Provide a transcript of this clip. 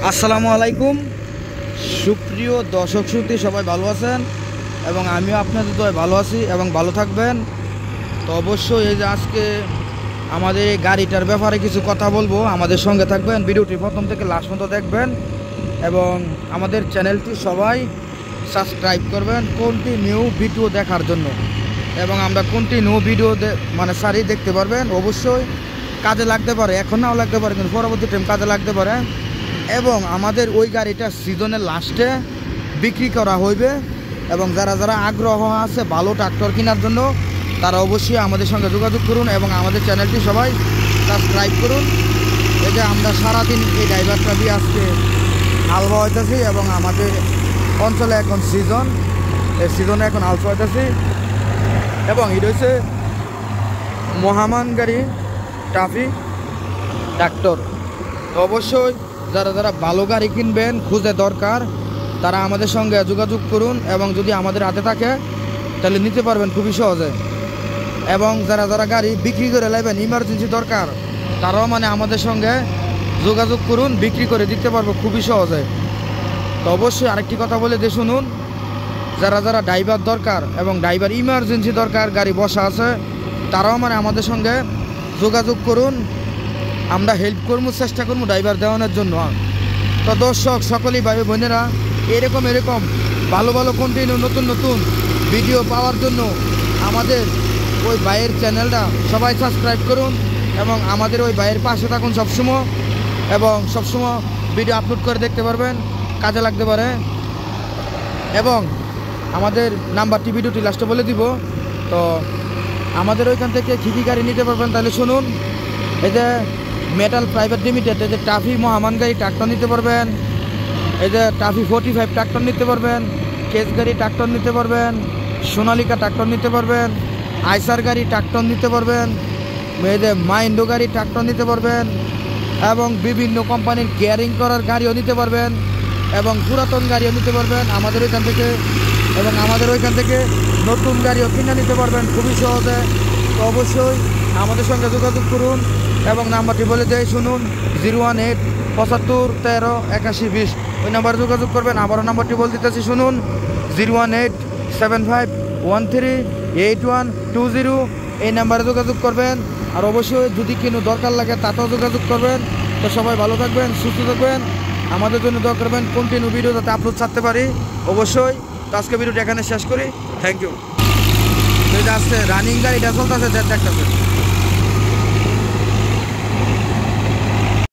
আসসালামু আলাইকুম সুপ্রিয় দর্শক শ্রোতা সবাই ভালো আছেন এবং আমিও আপনাদের দয় ভালো আছি এবং ভালো থাকবেন। তো অবশ্যই এই যে আজকে আমাদের এই গাড়িটার ব্যাপারে কিছু কথা বলবো, আমাদের সঙ্গে থাকবেন, ভিডিওটি প্রথম থেকে লাস্ট পর্যন্ত দেখবেন এবং আমাদের চ্যানেলটি সবাই সাবস্ক্রাইব করবেন কন্টিনিউ ভিডিও দেখার জন্য। এবং আমরা কন্টিনিউ ভিডিও সারি দেখতে পারবেন, অবশ্যই কাজে লাগতে পারে, এখন নাও লাগতে পারে কিন্তু পরবর্তী টাইম কাজে লাগতে পারে। এবং আমাদের ওই গাড়িটা সিজনের লাস্টে বিক্রি করা হইবে এবং যারা যারা আগ্রহ আছে ভালো ট্রাক্টর কেনার জন্য তারা অবশ্যই আমাদের সঙ্গে যোগাযোগ করুন এবং আমাদের চ্যানেলটি সবাই সাবস্ক্রাইব করুন। এই যে আমরা সারাদিন এই ড্রাইভারটা দিয়ে আজকে হাল বইতেছি এবং আমাদের অঞ্চলে এখন সিজন, এই সিজনে এখন হাল বইতেছি এবং এটা হচ্ছে মহামান গাড়ি ট্রাফি ট্রাক্টর। তো অবশ্যই যারা যারা ভালো গাড়ি কিনবেন খুঁজে দরকার তারা আমাদের সঙ্গে যোগাযোগ করুন এবং যদি আমাদের হাতে থাকে তাহলে নিতে পারবেন খুবই সহজে। এবং যারা যারা গাড়ি বিক্রি করে নেবেন ইমার্জেন্সি দরকার তারাও আমাদের সঙ্গে যোগাযোগ করুন, বিক্রি করে দিতে পারবো খুবই সহজে। তো অবশ্যই আরেকটি কথা বলে দিয়ে শুনুন, যারা যারা ড্রাইভার দরকার এবং ড্রাইভার ইমার্জেন্সি দরকার গাড়ি বসা আছে তারাও আমাদের সঙ্গে যোগাযোগ করুন, আমরা হেল্প করবো, চেষ্টা করবো ড্রাইভার দেওয়ানোর জন্য। তো দর্শক সকলেই ভাই বোনেরা এরকম ভালো ভালো কন্টিনিউ নতুন নতুন ভিডিও পাওয়ার জন্য আমাদের ওই ভাইয়ের চ্যানেলটা সবাই সাবস্ক্রাইব করুন এবং আমাদের ওই ভাইয়ের পাশে থাকুন সবসময় এবং সবসময় ভিডিও আপলোড করে দেখতে পারবেন, কাজে লাগতে পারে। এবং আমাদের নাম্বারটি ভিডিওটি লাস্টে বলে দিব। তো আমাদের ওইখান থেকে কী কী গাড়ি নিতে পারবেন তাহলে শুনুন। এই যে মেটাল প্রাইভেট লিমিটেড, এই যে ট্রাফি মহামান গাড়ি ট্রাক্টর নিতে পারবেন, এই যে ট্রাফি 45 ট্রাক্টর নিতে পারবেন, কেস গাড়ি ট্রাক্টর নিতে পারবেন, সোনালিকা ট্রাক্টর নিতে পারবেন, আইসার গাড়ি ট্রাক্টর নিতে পারবেন, এই যে মাইন্ডো গাড়ি ট্রাক্টর নিতে পারবেন এবং বিভিন্ন কোম্পানির কেয়ারিং করার গাড়িও নিতে পারবেন এবং পুরাতন গাড়িও নিতে পারবেন আমাদের ওইখান থেকে। এবং আমাদের ওইখান থেকে নতুন গাড়িও কিনে নিতে পারবেন খুবই সহজে। তো অবশ্যই আমাদের সঙ্গে যোগাযোগ করুন এবং নাম্বারটি বলে দেয় শুনুন, 018 75 13 81 20, ওই নাম্বারে যোগাযোগ করবেন। আবারও নাম্বারটি বলে দিতেছি শুনুন, 018 75 13 81 20, এই নাম্বারে যোগাযোগ করবেন। আর অবশ্যই যদি কোনো দরকার লাগে তাতেও যোগাযোগ করবেন। তো সবাই ভালো থাকবেন, সুস্থ থাকবেন, আমাদের জন্য দোয়া করবেন কন্টিনিউ ভিডিও যাতে আপলোড ছাড়তে পারি অবশ্যই। তো আজকে ভিডিওটা এখানে শেষ করি, থ্যাংক ইউ। আজকে রানিং গাড়িটা চলতেছে দেখতেছে।